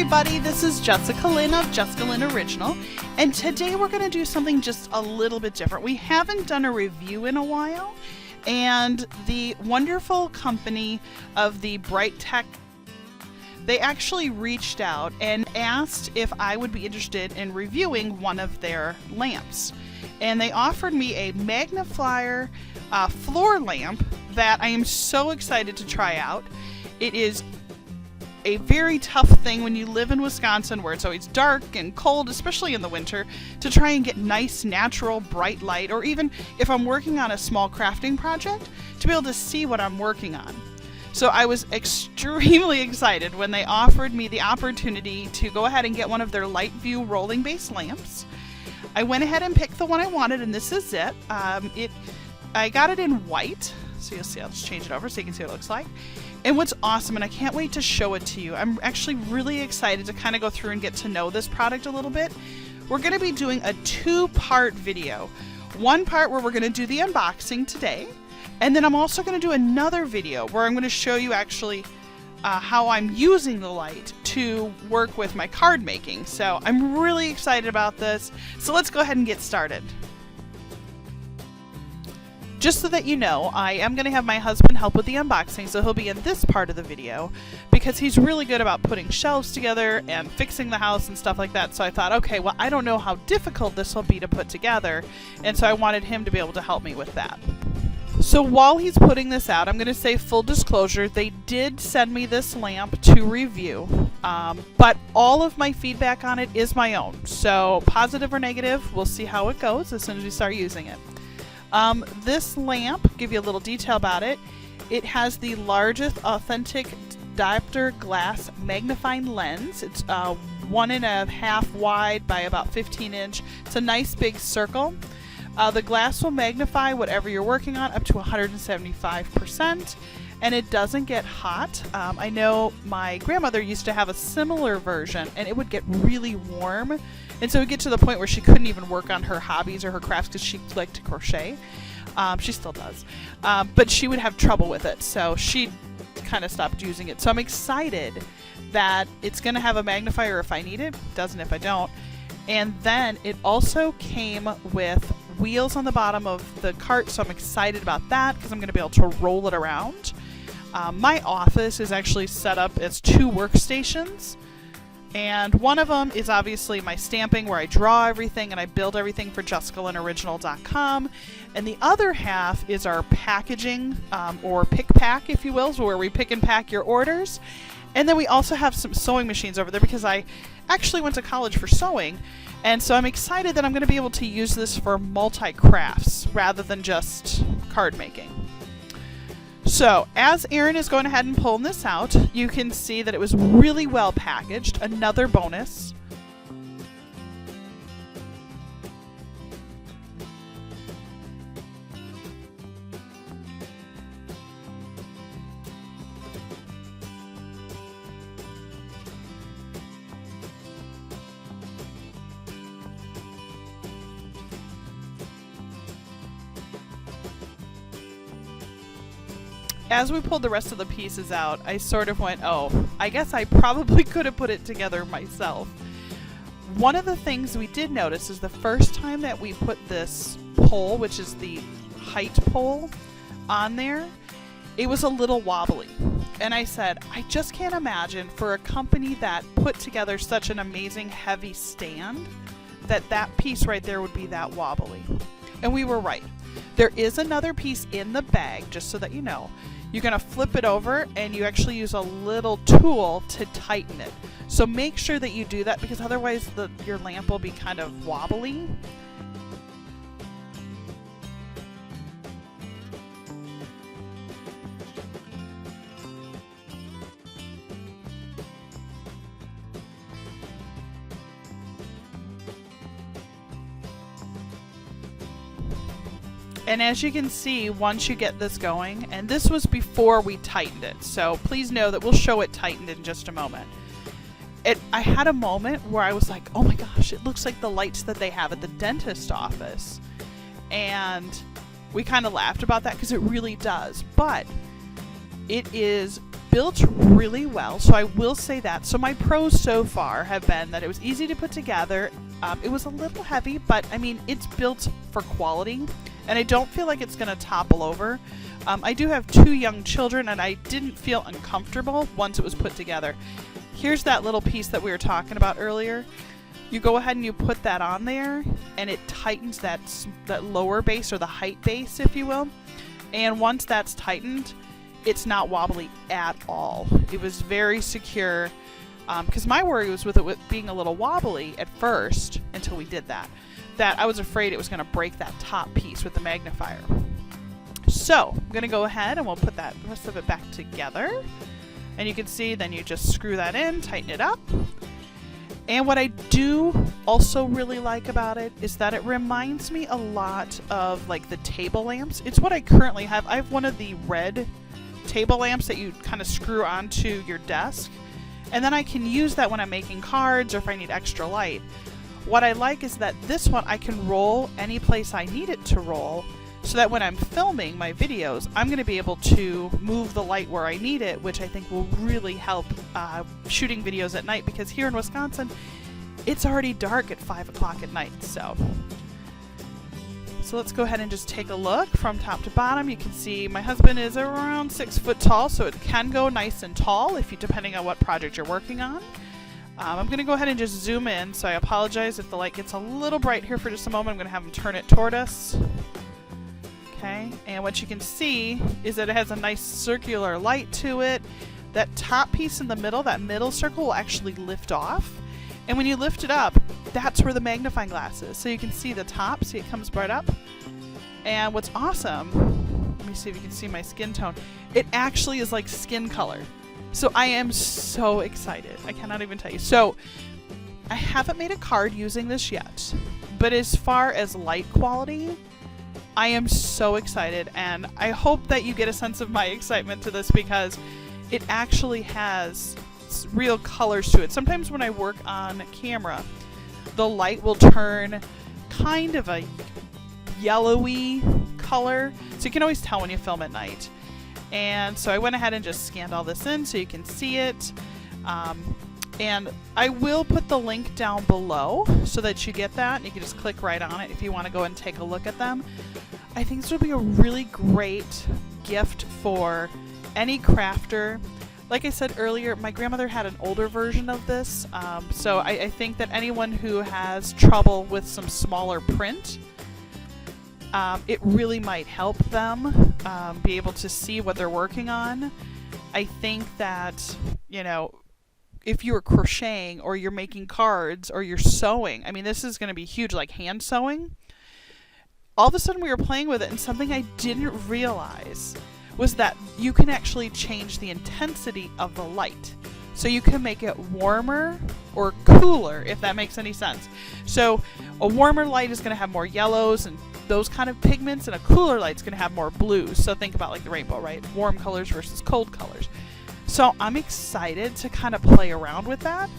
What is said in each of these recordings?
everybody, this is Jessica Lynn of JessicaLynnOriginal, and today we're going to do something just a little bit different. We haven't done a review in a while, and the wonderful company of the BrightTech, they actually reached out and asked if I would be interested in reviewing one of their lamps. And they offered me a magnifier floor lamp that I am so excited to try out. It is a very tough thing when you live in Wisconsin, where it's always dark and cold, especially in the winter, to try and get nice, natural, bright light, or even if I'm working on a small crafting project, to be able to see what I'm working on. So I was extremely excited when they offered me the opportunity to go ahead and get one of their Lightview rolling base lamps. I went ahead and picked the one I wanted, and this is it. I got it in white, so you'll see. I'll just change it over so you can see what it looks like. And what's awesome, and I can't wait to show it to you, I'm actually really excited to kind of go through and get to know this product a little bit. We're going to be doing a two-part video. One part where we're going to do the unboxing today, and then I'm also going to do another video where I'm going to show you actually how I'm using the light to work with my card making. So I'm really excited about this. So let's go ahead and get started. Just so that you know, I am going to have my husband help with the unboxing, so he'll be in this part of the video because he's really good about putting shelves together and fixing the house and stuff like that. So I thought, okay, well, I don't know how difficult this will be to put together, and so I wanted him to be able to help me with that. So while he's putting this out, I'm going to say full disclosure, they did send me this lamp to review, but all of my feedback on it is my own. So positive or negative, we'll see how it goes as soon as we start using it. This lamp, give you a little detail about it, it has the largest authentic diopter glass magnifying lens. It's 1.5 wide by about 15 inch. It's a nice big circle. The glass will magnify whatever you're working on up to 175%, and it doesn't get hot. I know my grandmother used to have a similar version, and it would get really warm, and so it would get to the point where she couldn't even work on her hobbies or her crafts because she liked to crochet. She still does, but she would have trouble with it, so she kind of stopped using it. So I'm excited that it's going to have a magnifier if I need it. It doesn't if I don't. And then it also came with wheels on the bottom of the cart, so I'm excited about that because I'm going to be able to roll it around. My office is actually set up as 2 workstations, and one of them is obviously my stamping, where I draw everything and I build everything for JessicaLynnOriginal.com, and the other half is our packaging, or pick pack, if you will, so where we pick and pack your orders. And then we also have some sewing machines over there because I actually went to college for sewing, and so I'm excited that I'm going to be able to use this for multi-crafts rather than just card making. So as Aaron is going ahead and pulling this out, you can see that it was really well packaged. Another bonus. As we pulled the rest of the pieces out, I sort of went, oh, I guess I probably could have put it together myself. One of the things we did notice is the first time that we put this pole, which is the height pole, on there, it was a little wobbly. And I said, I just can't imagine for a company that put together such an amazing heavy stand that that piece right there would be that wobbly. And we were right. There is another piece in the bag, just so that you know. You're going to flip it over, and you actually use a little tool to tighten it. So make sure that you do that, because otherwise your lamp will be kind of wobbly. And as you can see, once you get this going, and this was before we tightened it, so please know that we'll show it tightened in just a moment. I had a moment where I was like, oh my gosh, it looks like the lights that they have at the dentist office. And we kind of laughed about that because it really does. But it is built really well, so I will say that. So my pros so far have been that it was easy to put together. It was a little heavy, but I mean, it's built for quality, and I don't feel like it's going to topple over. I do have 2 young children, and I didn't feel uncomfortable once it was put together. Here's that little piece that we were talking about earlier. You go ahead and you put that on there, and it tightens that lower base, or the height base, if you will. And once that's tightened, it's not wobbly at all. It was very secure, because my worry was with it being a little wobbly at first until we did that I was afraid it was going to break that top piece with the magnifier. So I'm going to go ahead and we'll put that rest of it back together, and you can see then you just screw that in, tighten it up. And what I do also really like about it is that it reminds me a lot of like the table lamps. It's what I currently have. I have one of the red table lamps that you kind of screw onto your desk, and then I can use that when I'm making cards or if I need extra light. What I like is that this one I can roll any place I need it to roll, so that when I'm filming my videos, I'm going to be able to move the light where I need it, which I think will really help shooting videos at night, because here in Wisconsin, it's already dark at 5 o'clock at night. So let's go ahead and just take a look from top to bottom. You can see my husband is around 6 foot tall, so it can go nice and tall depending on what project you're working on. I'm going to go ahead and just zoom in, so I apologize if the light gets a little bright here for just a moment. I'm going to have him turn it toward us. Okay, and what you can see is that it has a nice circular light to it. That top piece in the middle, that middle circle, will actually lift off. And when you lift it up, that's where the magnifying glass is. So you can see the top, see it comes right up. And what's awesome, let me see if you can see my skin tone, it actually is like skin color. So I am so excited. I cannot even tell you. So I haven't made a card using this yet, but as far as light quality, I am so excited, and I hope that you get a sense of my excitement to this, because it actually has real colors to it. Sometimes when I work on camera, the light will turn kind of a yellowy color, so you can always tell when you film at night. And so I went ahead and just scanned all this in so you can see it. And I will put the link down below so that you get that, and you can just click right on it if you want to go and take a look at them. I think this would be a really great gift for any crafter. Like I said earlier, my grandmother had an older version of this, so I think that anyone who has trouble with some smaller print, it really might help them be able to see what they're working on. I think that, you know, if you're crocheting or you're making cards or you're sewing, I mean, this is going to be huge, like hand sewing. All of a sudden we were playing with it, and something I didn't realize was that you can actually change the intensity of the light. So you can make it warmer or cooler, if that makes any sense. So a warmer light is going to have more yellows and those kind of pigments, and a cooler light is going to have more blues. So think about like the rainbow, right? Warm colors versus cold colors. So I'm excited to kind of play around with that,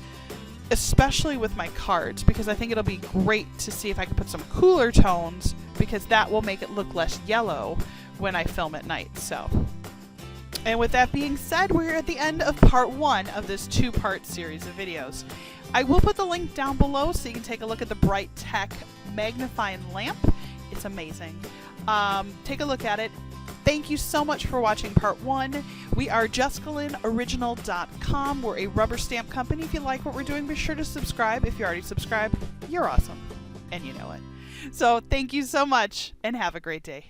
especially with my cards, because I think it'll be great to see if I can put some cooler tones, because that will make it look less yellow when I film at night. So, and with that being said, we're at the end of part 1 of this 2-part series of videos. I will put the link down below so you can take a look at the BrightTech Magnifying Lamp. It's amazing. Take a look at it. Thank you so much for watching part 1. We are JessicaLynnOriginal.com. We're a rubber stamp company. If you like what we're doing, be sure to subscribe. If you're already subscribed, you're awesome, and you know it. So thank you so much, and have a great day.